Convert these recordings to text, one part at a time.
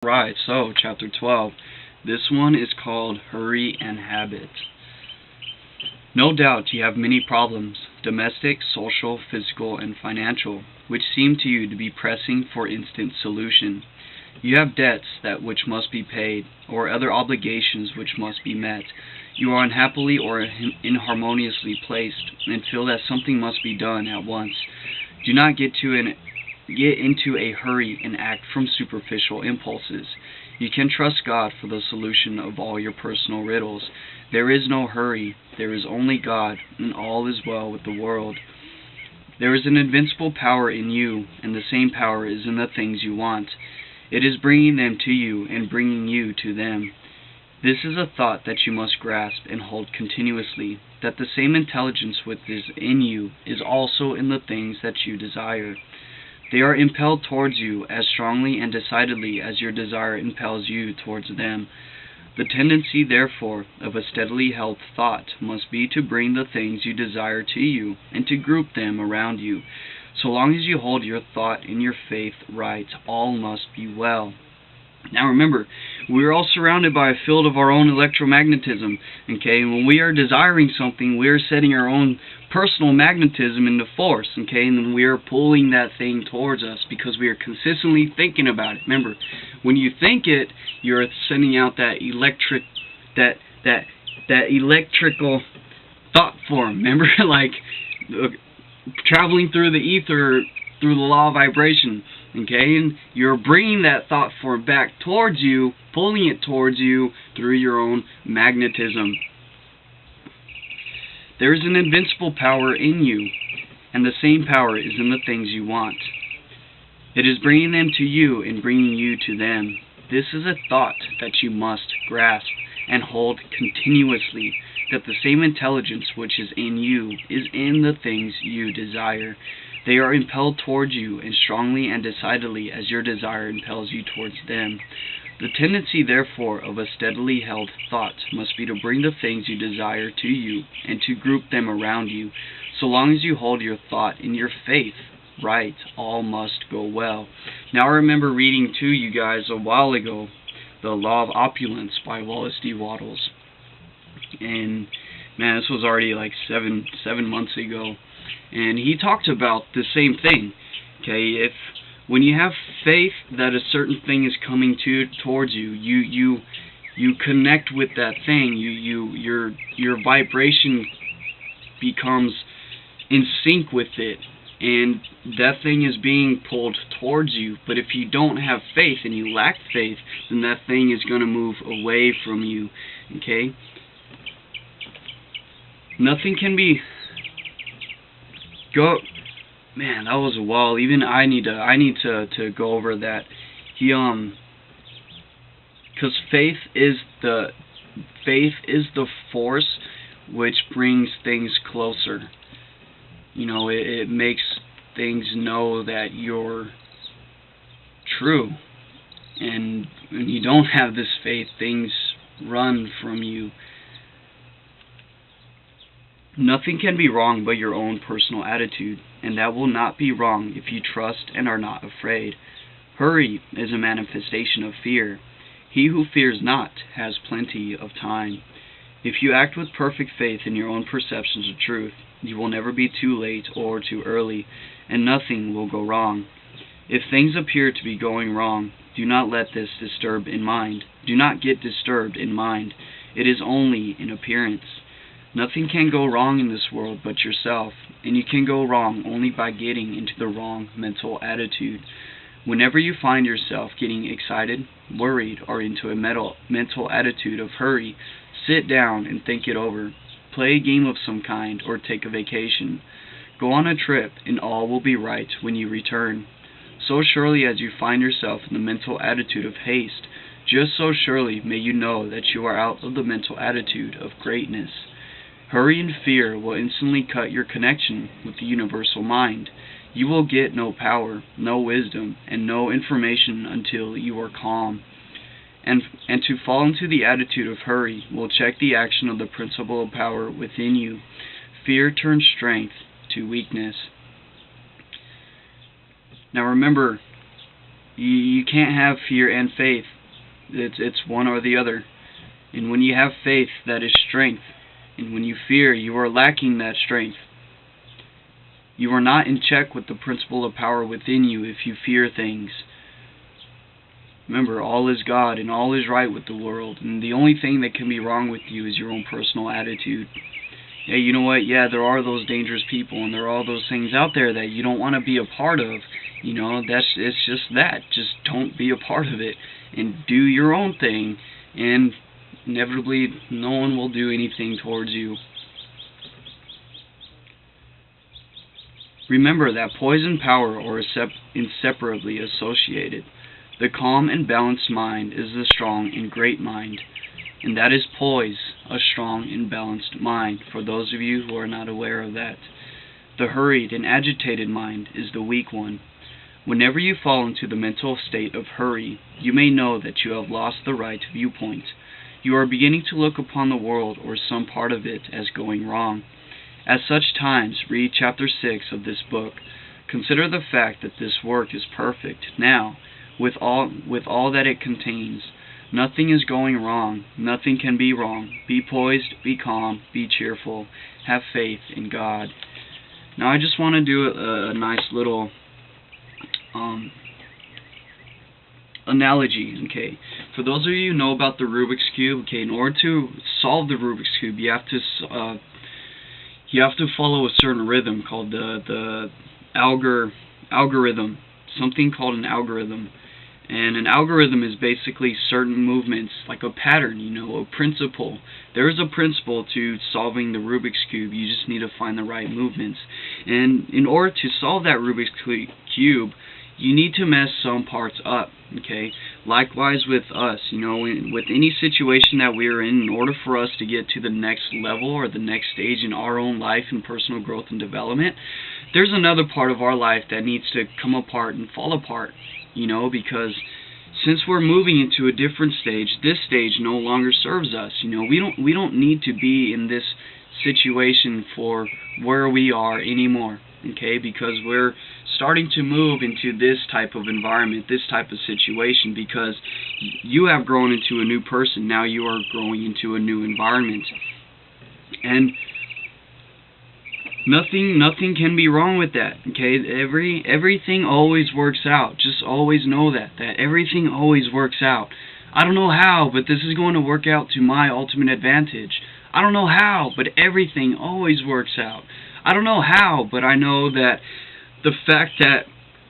Right, so chapter 12. This one is called Hurry and Habit. No doubt you have many problems, domestic, social, physical, and financial, which seem to you to be pressing for instant solution. You have debts that which must be paid, or other obligations which must be met. You are unhappily or inharmoniously placed, and feel that something must be done at once. Do not get into a hurry and act from superficial impulses. You can trust God for the solution of all your personal riddles. There is no hurry, there is only God, and all is well with the world. There is an invincible power in you, and the same power is in the things you want. It is bringing them to you and bringing you to them. This is a thought that you must grasp and hold continuously, that the same intelligence which is in you is also in the things that you desire. They are impelled towards you as strongly and decidedly as your desire impels you towards them. The tendency, therefore, of a steadily held thought must be to bring the things you desire to you and to group them around you. So long as you hold your thought and your faith right, all must be well. Now remember, we are all surrounded by a field of our own electromagnetism, okay? And when we are desiring something, we are setting our own personal magnetism into force, okay? And then we are pulling that thing towards us because we are consistently thinking about it. Remember, when you think it, you're sending out that electrical thought form. Remember, like traveling through the ether through the law of vibration. Okay, and you're bringing that thought form back towards you, pulling it towards you through your own magnetism. There is an invincible power in you, and the same power is in the things you want. It is bringing them to you and bringing you to them. This is a thought that you must grasp and hold continuously, that the same intelligence which is in you is in the things you desire. They are impelled towards you as strongly and decidedly as your desire impels you towards them. The tendency, therefore, of a steadily held thought must be to bring the things you desire to you and to group them around you. So long as you hold your thought and your faith right, all must go well. Now I remember reading to you guys a while ago The Law of Opulence by Wallace D.Wattles. And man, this was already like seven months ago. And he talked about the same thing. Okay, when you have faith that a certain thing is coming towards you, you connect with that thing. Your vibration becomes in sync with it, and that thing is being pulled towards you. But if you don't have faith and you lack faith, then that thing is going to move away from you. Okay? Nothing can be man, that was a while. Even I need to go over that. Because faith is the force which brings things closer. You know, it makes things know that you're true. And when you don't have this faith, things run from you. Nothing can be wrong but your own personal attitude, and that will not be wrong if you trust and are not afraid. Hurry is a manifestation of fear. He who fears not has plenty of time. If you act with perfect faith in your own perceptions of truth, you will never be too late or too early, and nothing will go wrong. If things appear to be going wrong, do not let this disturb in mind. Do not get disturbed in mind. It is only in appearance. Nothing can go wrong in this world but yourself, and you can go wrong only by getting into the wrong mental attitude. Whenever you find yourself getting excited, worried, or into a mental attitude of hurry, sit down and think it over. Play a game of some kind, or take a vacation. Go on a trip, and all will be right when you return. So surely as you find yourself in the mental attitude of haste, just so surely may you know that you are out of the mental attitude of greatness. Hurry and fear will instantly cut your connection with the universal mind. You will get no power, no wisdom, and no information until you are calm. And to fall into the attitude of hurry will check the action of the principle of power within you. Fear turns strength to weakness. Now remember, You can't have fear and faith. It's one or the other. And when you have faith, that is strength. And when you fear, you are lacking that strength. You are not in check with the principle of power within you if you fear things. Remember, all is God and all is right with the world. And the only thing that can be wrong with you is your own personal attitude. Yeah, you know what? Yeah, there are those dangerous people and there are all those things out there that you don't want to be a part of. You know, it's just that. Just don't be a part of it and do your own thing, and inevitably no one will do anything towards you. Remember that poise and power are inseparably associated. The calm and balanced mind is the strong and great mind, and that is poise, a strong and balanced mind, for those of you who are not aware of that. The hurried and agitated mind is the weak one. Whenever you fall into the mental state of hurry, you may know that you have lost the right viewpoint. You are beginning to look upon the world or some part of it as going wrong. At such times, read chapter 6 of this book. Consider the fact that this work is perfect now, with all that it contains. Nothing is going wrong. Nothing can be wrong. Be poised, be calm, be cheerful. Have faith in God. Now I just want to do a nice little analogy, okay? For those of you who know about the Rubik's Cube, okay, in order to solve the Rubik's Cube, you have to follow a certain rhythm called the algorithm, something called an algorithm. And an algorithm is basically certain movements, like a pattern, you know, a principle. There is a principle to solving the Rubik's Cube. You just need to find the right movements. And in order to solve that Rubik's Cube, you need to mess some parts up, okay? Likewise with us, you know, with any situation that we are in order for us to get to the next level or the next stage in our own life and personal growth and development, there's another part of our life that needs to come apart and fall apart, you know, because since we're moving into a different stage, this stage no longer serves us. You know, we don't need to be in this situation for where we are anymore, okay? Because we're starting to move into this type of environment, this type of situation, because you have grown into a new person. Now you are growing into a new environment. And nothing can be wrong with that, okay? Everything always works out. Just always know that everything always works out. I don't know how, but this is going to work out to my ultimate advantage. I don't know how, but everything always works out. I don't know how, but I know that the fact that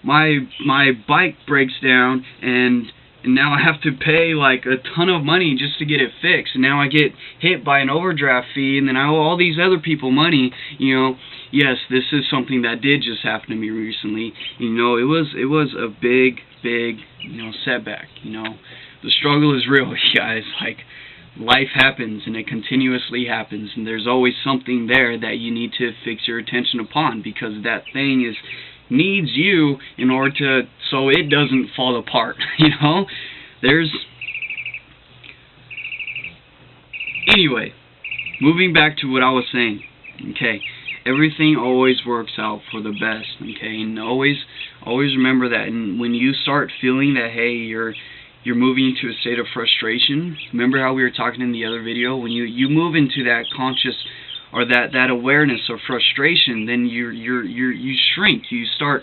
my bike breaks down and now I have to pay like a ton of money just to get it fixed, and now I get hit by an overdraft fee, and then I owe all these other people money, you know. Yes, this is something that did just happen to me recently. You know, it was a big, you know, setback, you know. The struggle is real, guys. Like, life happens, and it continuously happens, and there's always something there that you need to fix your attention upon, because that thing needs you in order to, so it doesn't fall apart, you know. Anyway, moving back to what I was saying, okay, everything always works out for the best, okay, and always remember that. And when you start feeling that, hey, you're moving into a state of frustration, remember how we were talking in the other video, when you move into that conscious or that awareness of frustration, then you shrink. You start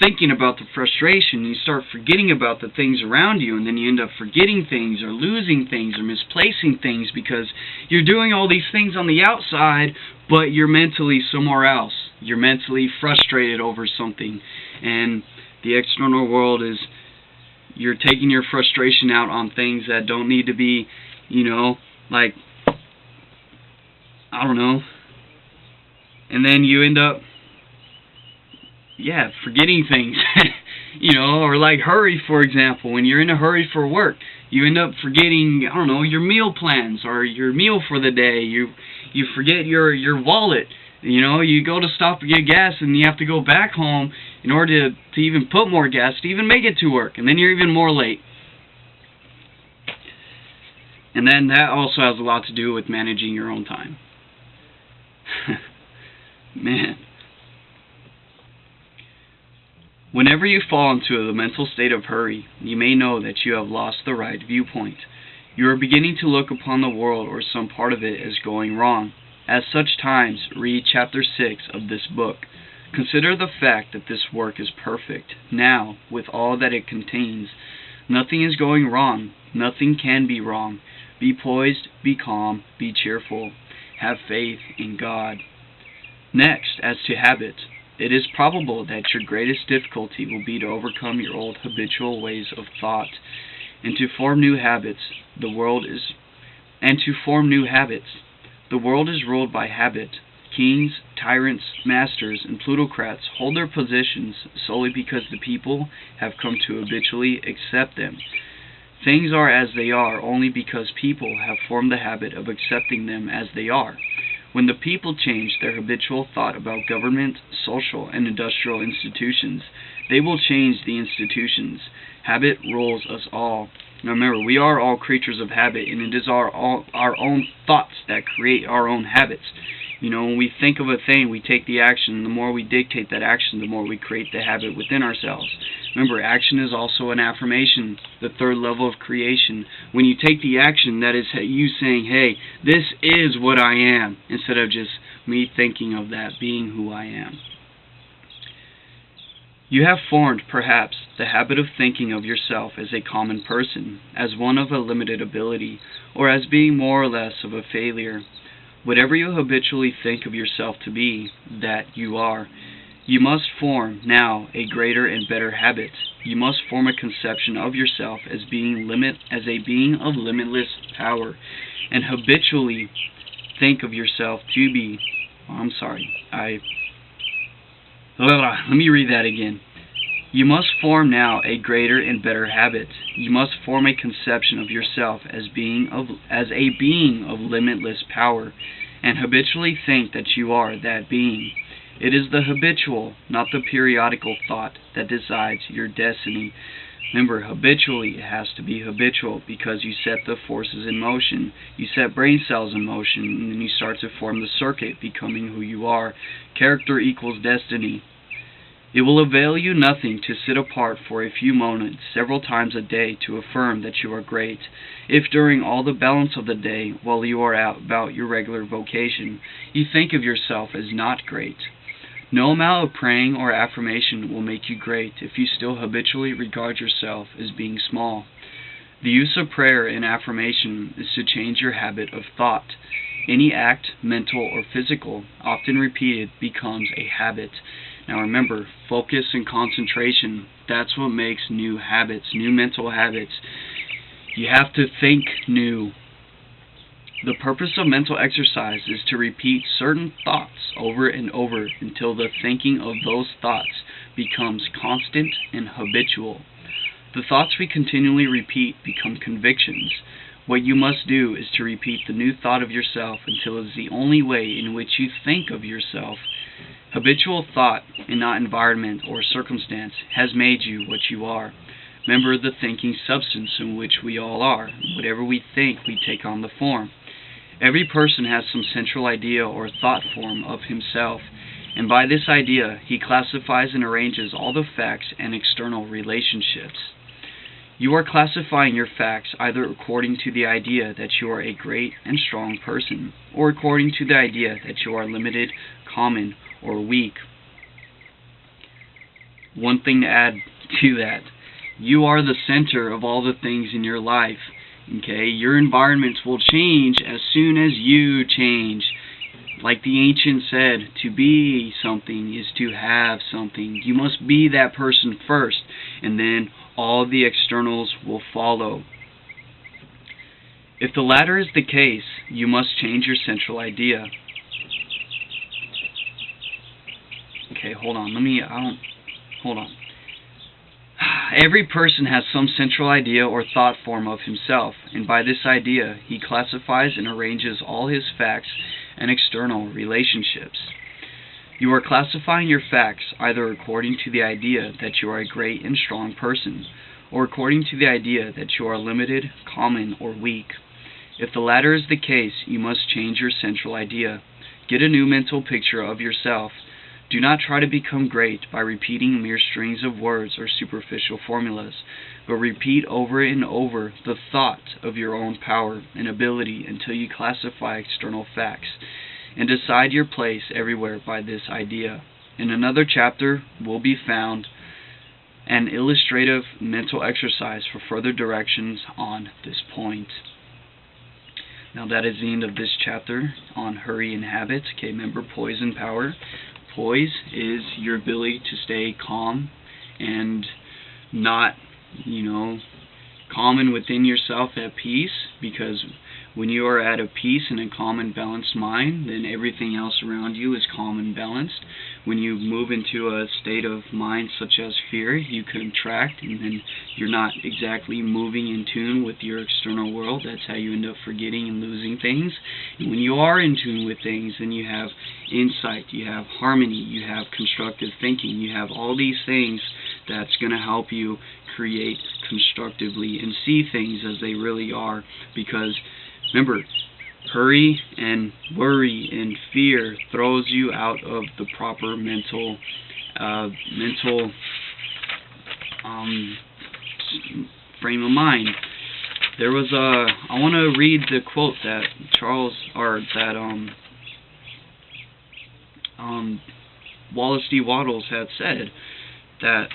thinking about the frustration, you start forgetting about the things around you, and then you end up forgetting things or losing things or misplacing things because you're doing all these things on the outside, but you're mentally somewhere else. You're mentally frustrated over something, and the external world is, you're taking your frustration out on things that don't need to be, you know, like, I don't know. And then you end up, forgetting things. You know, or like hurry, for example. When you're in a hurry for work, you end up forgetting, I don't know, your meal plans or your meal for the day. You forget your wallet. You know, you go to stop to get gas and you have to go back home in order to even put more gas to even make it to work. And then you're even more late. And then that also has a lot to do with managing your own time. Man. Whenever you fall into the mental state of hurry, you may know that you have lost the right viewpoint. You are beginning to look upon the world or some part of it as going wrong. At such times, read chapter 6 of this book. Consider the fact that this work is perfect. Now, with all that it contains, nothing is going wrong. Nothing can be wrong. Be poised, be calm, be cheerful. Have faith in God. Next, as to habit, it is probable that your greatest difficulty will be to overcome your old habitual ways of thought and to form new habits. The world is ruled by habit. Kings, tyrants, masters, and plutocrats hold their positions solely because the people have come to habitually accept them. Things are as they are only because people have formed the habit of accepting them as they are. When the people change their habitual thought about government, social, and industrial institutions, they will change the institutions. Habit rules us all. Now remember, we are all creatures of habit, and it is our own thoughts that create our own habits. You know, when we think of a thing, we take the action. The more we dictate that action, the more we create the habit within ourselves. Remember, action is also an affirmation, the third level of creation. When you take the action, that is you saying, hey, this is what I am, instead of just me thinking of that being who I am. You have formed, perhaps, the habit of thinking of yourself as a common person, as one of a limited ability, or as being more or less of a failure. Whatever you habitually think of yourself to be, that you are, you must form now a greater and better habit. You must form a conception of yourself as a being of limitless power, and habitually think of yourself to be. Let me read that again. You must form now a greater and better habit. You must form a conception of yourself as a being of limitless power, and habitually think that you are that being. It is the habitual, not the periodical thought that decides your destiny. Remember, habitually, it has to be habitual because you set the forces in motion. You set brain cells in motion, and then you start to form the circuit, becoming who you are. Character equals destiny. It will avail you nothing to sit apart for a few moments several times a day to affirm that you are great, if during all the balance of the day, while you are out about your regular vocation, you think of yourself as not great. No amount of praying or affirmation will make you great if you still habitually regard yourself as being small. The use of prayer and affirmation is to change your habit of thought. Any act, mental or physical, often repeated, becomes a habit. Now remember, focus and concentration, that's what makes new habits, new mental habits. You have to think new. The purpose of mental exercise is to repeat certain thoughts over and over until the thinking of those thoughts becomes constant and habitual. The thoughts we continually repeat become convictions. What you must do is to repeat the new thought of yourself until it is the only way in which you think of yourself. Habitual thought, and not environment or circumstance, has made you what you are. Remember the thinking substance in which we all are. Whatever we think, we take on the form. Every person has some central idea or thought form of himself, and by this idea, he classifies and arranges all the facts and external relationships. You are classifying your facts either according to the idea that you are a great and strong person, or according to the idea that you are limited, common, or weak. One thing to add to that, you are the center of all the things in your life. Okay, your environments will change as soon as you change. Like the ancient said, to be something is to have something. You must be that person first, and then all the externals will follow. If the latter is the case, you must change your central idea. Okay, hold on. Hold on. Every person has some central idea or thought form of himself, and by this idea, he classifies and arranges all his facts and external relationships. You are classifying your facts either according to the idea that you are a great and strong person, or according to the idea that you are limited, common, or weak. If the latter is the case, you must change your central idea. Get a new mental picture of yourself. Do not try to become great by repeating mere strings of words or superficial formulas, but repeat over and over the thought of your own power and ability until you classify external facts and decide your place everywhere by this idea. In another chapter will be found an illustrative mental exercise for further directions on this point. Now that is the end of this chapter on hurry and habits. Okay, remember poise and power. Poise is your ability to stay calm and not, calm and within yourself at peace, because when you are at a peace and a calm and balanced mind, then everything else around you is calm and balanced. When you move into a state of mind such as fear, you contract, and then you're not exactly moving in tune with your external world. That's how you end up forgetting and losing things. And when you are in tune with things, then you have insight, you have harmony, you have constructive thinking, you have all these things that's going to help you create constructively and see things as they really are. Because remember, hurry and worry and fear throws you out of the proper mental frame of mind. There was I want to read the quote that Wallace D.Wattles had said. That,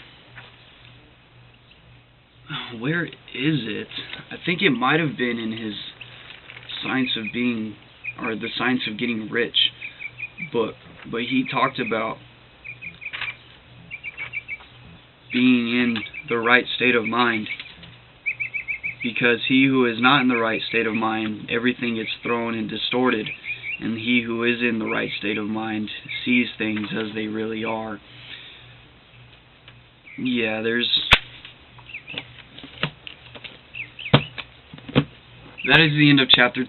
where is it? I think it might have been in his Science of Being, or the Science of Getting Rich book, but he talked about being in the right state of mind, because he who is not in the right state of mind, everything gets thrown and distorted, and he who is in the right state of mind sees things as they really are. Yeah, that is the end of chapter